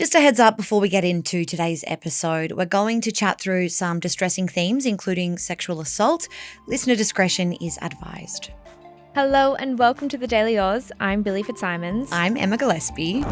Just a heads up before we get into today's episode, we're going to chat through some distressing themes, including sexual assault. Listener discretion is advised. Hello and welcome to the Daily Aus. I'm Billi FitzSimons. I'm Emma Gillespie.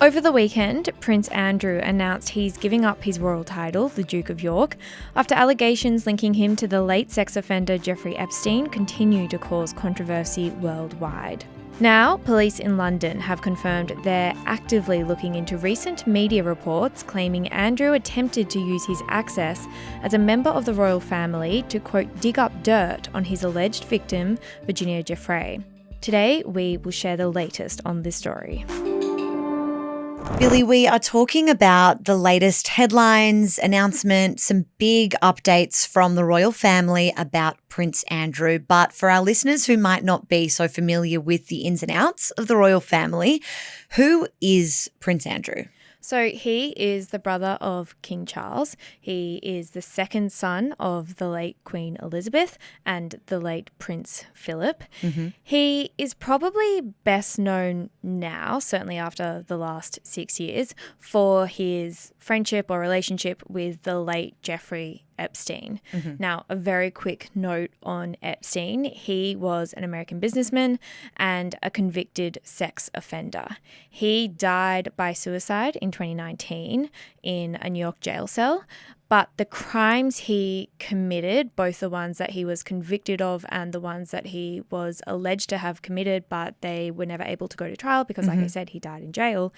Over the weekend, Prince Andrew announced he's giving up his royal title, the Duke of York, after allegations linking him to the late sex offender Jeffrey Epstein continue to cause controversy worldwide. Now, police in London have confirmed they're actively looking into recent media reports claiming Andrew attempted to use his access as a member of the royal family to, quote, dig up dirt on his alleged victim, Virginia Giuffre. Today, we will share the latest on this story. Billi, we are talking about the latest headlines, announcements, some big updates from the royal family about Prince Andrew. But for our listeners who might not be so familiar with the ins and outs of the royal family, who is Prince Andrew? So he is the brother of King Charles. He is the second son of the late Queen Elizabeth and the late Prince Philip. Mm-hmm. He is probably best known now, certainly after the last 6 years, for his friendship or relationship with the late Jeffrey Epstein. Mm-hmm. Now, a very quick note on Epstein. He was an American businessman and a convicted sex offender. He died by suicide in 2019 in a New York jail cell. But the crimes he committed, both the ones that he was convicted of and the ones that he was alleged to have committed, but they were never able to go to trial because, like I said, he died in jail,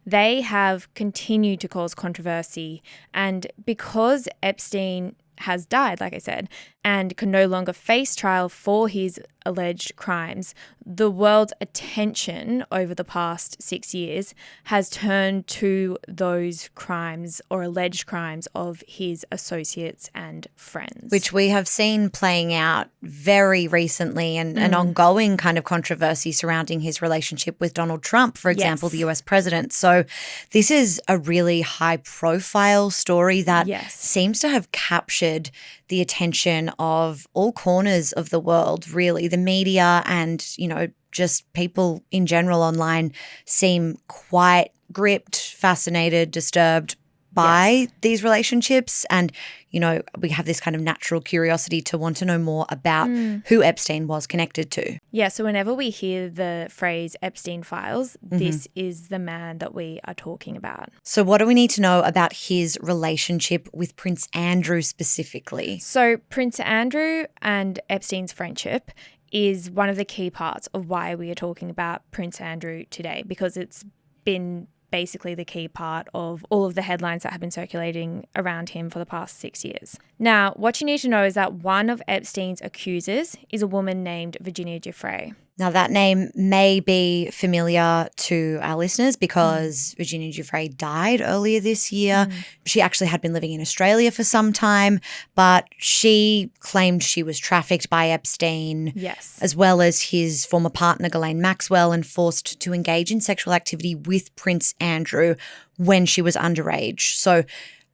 they have continued to cause controversy. And because Epstein has died, like I said, and can no longer face trial for his alleged crimes, the world's attention over the past 6 years has turned to those crimes or alleged crimes of his associates and friends. Which we have seen playing out very recently and an ongoing kind of controversy surrounding his relationship with Donald Trump, for example, the US president. So this is a really high profile story that seems to have captured the attention of all corners of the world, really. The media and, just people in general online seem quite gripped, fascinated, disturbed by these relationships. And, we have this kind of natural curiosity to want to know more about who Epstein was connected to. Yeah, so whenever we hear the phrase Epstein files, this is the man that we are talking about. So what do we need to know about his relationship with Prince Andrew specifically? So Prince Andrew and Epstein's friendship is one of the key parts of why we are talking about Prince Andrew today, because it's been basically the key part of all of the headlines that have been circulating around him for the past 6 years. Now, what you need to know is that one of Epstein's accusers is a woman named Virginia Giuffre. Now, that name may be familiar to our listeners because Virginia Giuffre died earlier this year. She actually had been living in Australia for some time, but she claimed she was trafficked by Epstein, as well as his former partner, Ghislaine Maxwell, and forced to engage in sexual activity with Prince Andrew when she was underage. So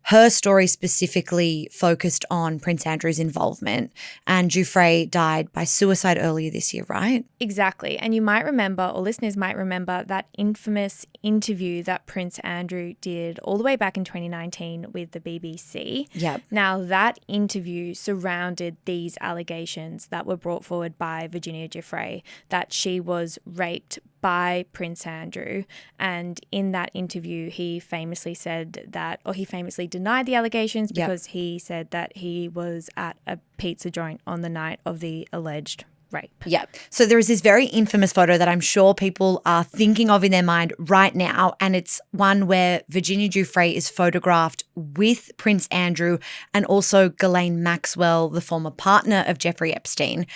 her story specifically focused on Prince Andrew's involvement, and Giuffre died by suicide earlier this year, right? Exactly. And you might remember, or listeners might remember, that infamous interview that Prince Andrew did all the way back in 2019 with the BBC. Yep. Now, that interview surrounded these allegations that were brought forward by Virginia Giuffre, that she was raped by Prince Andrew. And in that interview, he famously said that, or he famously denied the allegations because he said that he was at a pizza joint on the night of the alleged rape. Yeah. So there is this very infamous photo that I'm sure people are thinking of in their mind right now, and it's one where Virginia Giuffre is photographed with Prince Andrew and also Ghislaine Maxwell, the former partner of Jeffrey Epstein.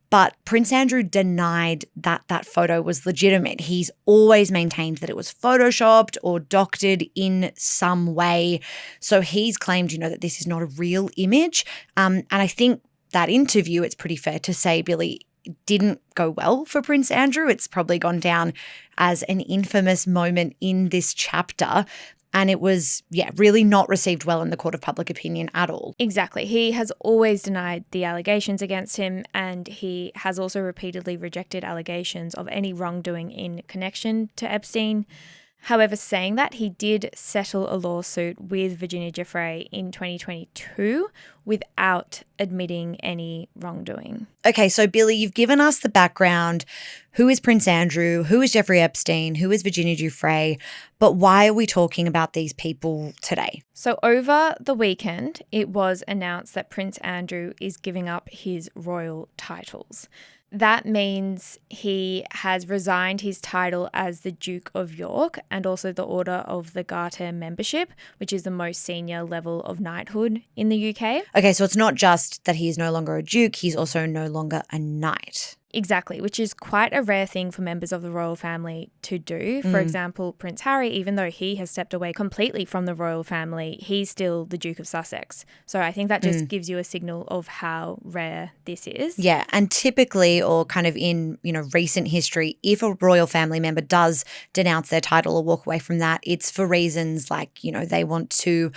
But Prince Andrew denied that that photo was legitimate. He's always maintained that it was photoshopped or doctored in some way. So he's claimed, that this is not a real image. And I think that interview, it's pretty fair to say, Billi, didn't go well for Prince Andrew. It's probably gone down as an infamous moment in this chapter. And it was, really not received well in the court of public opinion at all. Exactly. He has always denied the allegations against him, and he has also repeatedly rejected allegations of any wrongdoing in connection to Epstein. However, saying that, he did settle a lawsuit with Virginia Giuffre in 2022 without admitting any wrongdoing. Okay, so Billi, you've given us the background. Who is Prince Andrew? Who is Jeffrey Epstein? Who is Virginia Giuffre? But why are we talking about these people today? So over the weekend, it was announced that Prince Andrew is giving up his royal titles. That means he has resigned his title as the Duke of York and also the Order of the Garter membership, which is the most senior level of knighthood in the UK. Okay, so it's not just that he is no longer a duke, he's also no longer a knight. Exactly, which is quite a rare thing for members of the royal family to do. For example, Prince Harry, even though he has stepped away completely from the royal family, he's still the Duke of Sussex. So I think that just gives you a signal of how rare this is. Yeah, and typically, or kind of in, recent history, if a royal family member does denounce their title or walk away from that, it's for reasons like, they want to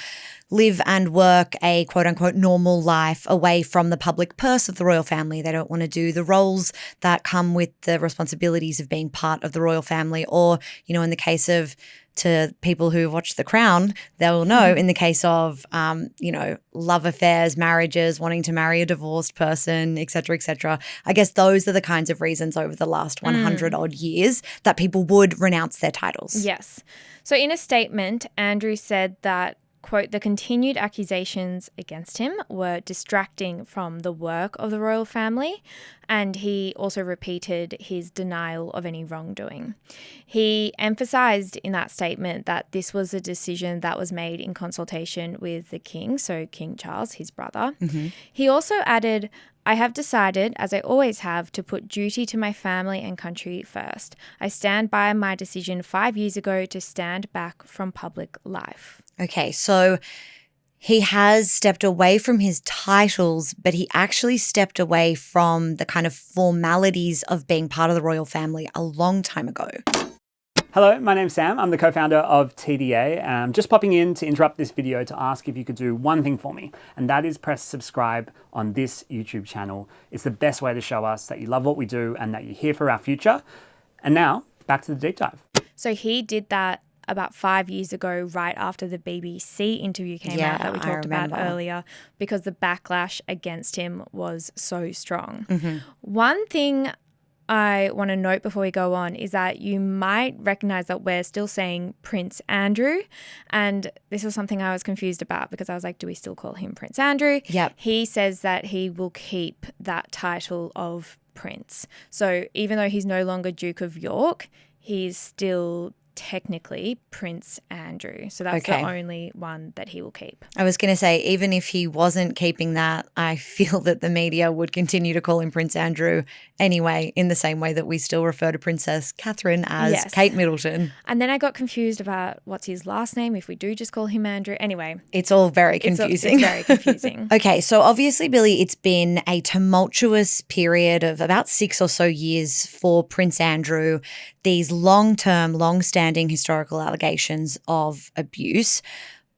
live and work a quote unquote normal life away from the public purse of the royal family. They don't want to do the roles that come with the responsibilities of being part of the royal family. Or, in the case of, to people who watch The Crown, they will know in the case of, love affairs, marriages, wanting to marry a divorced person, et cetera, I guess those are the kinds of reasons over the last 100 odd years that people would renounce their titles. Yes. So in a statement, Andrew said that, quote, the continued accusations against him were distracting from the work of the royal family, and he also repeated his denial of any wrongdoing. He emphasised in that statement that this was a decision that was made in consultation with the king, so King Charles, his brother. He also added, I have decided, as I always have, to put duty to my family and country first. I stand by my decision 5 years ago to stand back from public life. Okay, so he has stepped away from his titles, but he actually stepped away from the kind of formalities of being part of the royal family a long time ago. Hello, my name's Sam. I'm the co-founder of TDA. I'm just popping in to interrupt this video to ask if you could do one thing for me, and that is press subscribe on this YouTube channel. It's the best way to show us that you love what we do and that you're here for our future. And now, back to the deep dive. So he did that about 5 years ago, right after the BBC interview came out that we talked about earlier, because the backlash against him was so strong. One thing I want to note before we go on is that you might recognize that we're still saying Prince Andrew. And this was something I was confused about because I was like, do we still call him Prince Andrew? Yep. He says that he will keep that title of Prince. So even though he's no longer Duke of York, he's still technically Prince Andrew. So that's the only one that he will keep. I was going to say, even if he wasn't keeping that, I feel that the media would continue to call him Prince Andrew anyway, in the same way that we still refer to Princess Catherine as Kate Middleton. And then I got confused about what's his last name, if we do just call him Andrew. Anyway. It's all very confusing. It's very confusing. Okay, so obviously, Billi, it's been a tumultuous period of about 6 or so years for Prince Andrew. These long-term, long-standing historical allegations of abuse.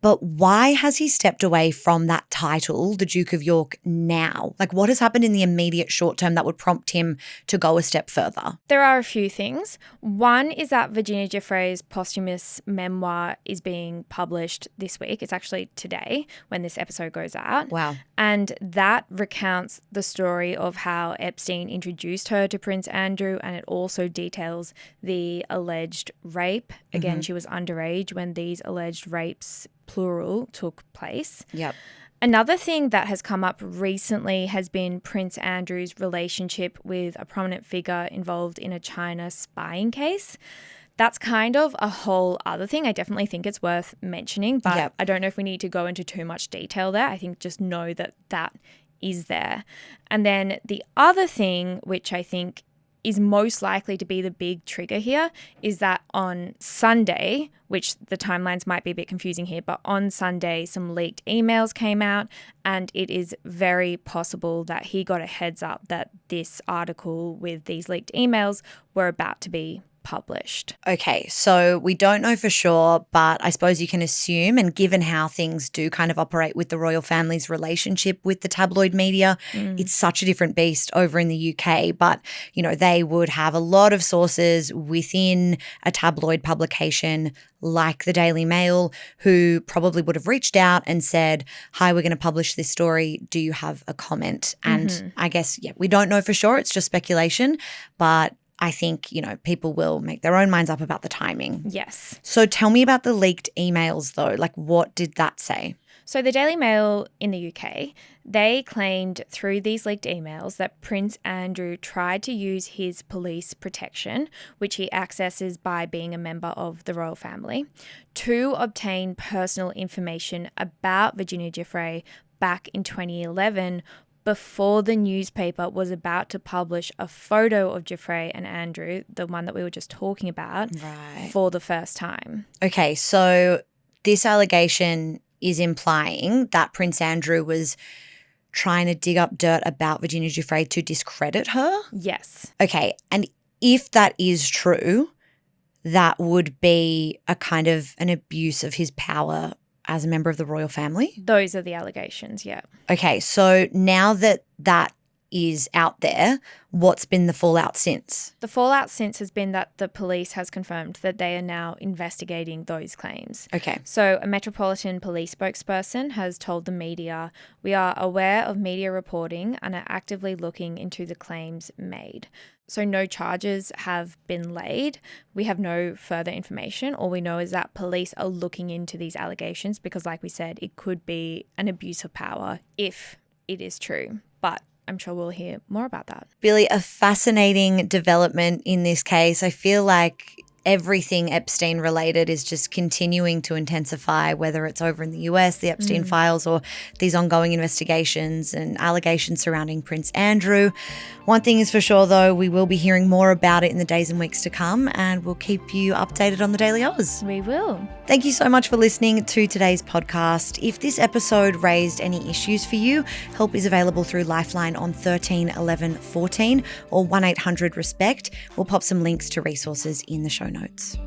But why has he stepped away from that title, the Duke of York, now? Like, what has happened in the immediate short term that would prompt him to go a step further? There are a few things. One is that Virginia Giuffre's posthumous memoir is being published this week. It's actually today when this episode goes out. Wow. And that recounts the story of how Epstein introduced her to Prince Andrew, and it also details the alleged rape. Again, she was underage when these alleged rapes, plural, took place. Yep. Another thing that has come up recently has been Prince Andrew's relationship with a prominent figure involved in a China spying case. That's kind of a whole other thing. I definitely think it's worth mentioning, but I don't know if we need to go into too much detail there. I think just know that that is there. And then the other thing, which I think is most likely to be the big trigger here, is that on Sunday, which the timelines might be a bit confusing here, but on Sunday some leaked emails came out, and it is very possible that he got a heads up that this article with these leaked emails were about to be published. Okay, so we don't know for sure, but I suppose you can assume, and given how things do kind of operate with the royal family's relationship with the tabloid media, it's such a different beast over in the UK. But, you know, they would have a lot of sources within a tabloid publication like the Daily Mail who probably would have reached out and said, hi, we're going to publish this story. Do you have a comment? And I guess, we don't know for sure. It's just speculation, but I think, you know, people will make their own minds up about the timing. Yes. So tell me about the leaked emails though. Like, what did that say? So the Daily Mail in the UK, they claimed through these leaked emails that Prince Andrew tried to use his police protection, which he accesses by being a member of the royal family, to obtain personal information about Virginia Giuffre back in 2011 before the newspaper was about to publish a photo of Giuffre and Andrew, the one that we were just talking about, for the first time. Okay, so this allegation is implying that Prince Andrew was trying to dig up dirt about Virginia Giuffre to discredit her? Yes. Okay, and if that is true, that would be a kind of an abuse of his power as a member of the royal family? Those are the allegations, yeah. Okay, so now that that is out there, what's been the fallout since? The fallout since has been that the police has confirmed that they are now investigating those claims. Okay. So a Metropolitan Police spokesperson has told the media, we are aware of media reporting and are actively looking into the claims made. So no charges have been laid. We have no further information. All we know is that police are looking into these allegations because, like we said, it could be an abuse of power if it is true. But I'm sure we'll hear more about that. Billi, a fascinating development in this case. I feel like everything Epstein related is just continuing to intensify, whether it's over in the US, the Epstein files, or these ongoing investigations and allegations surrounding Prince Andrew. One thing is for sure, though, we will be hearing more about it in the days and weeks to come, and we'll keep you updated on the Daily Aus. We will. Thank you so much for listening to today's podcast. If this episode raised any issues for you, help is available through Lifeline on 13 11 14 or 1-800-RESPECT. We'll pop some links to resources in the show notes.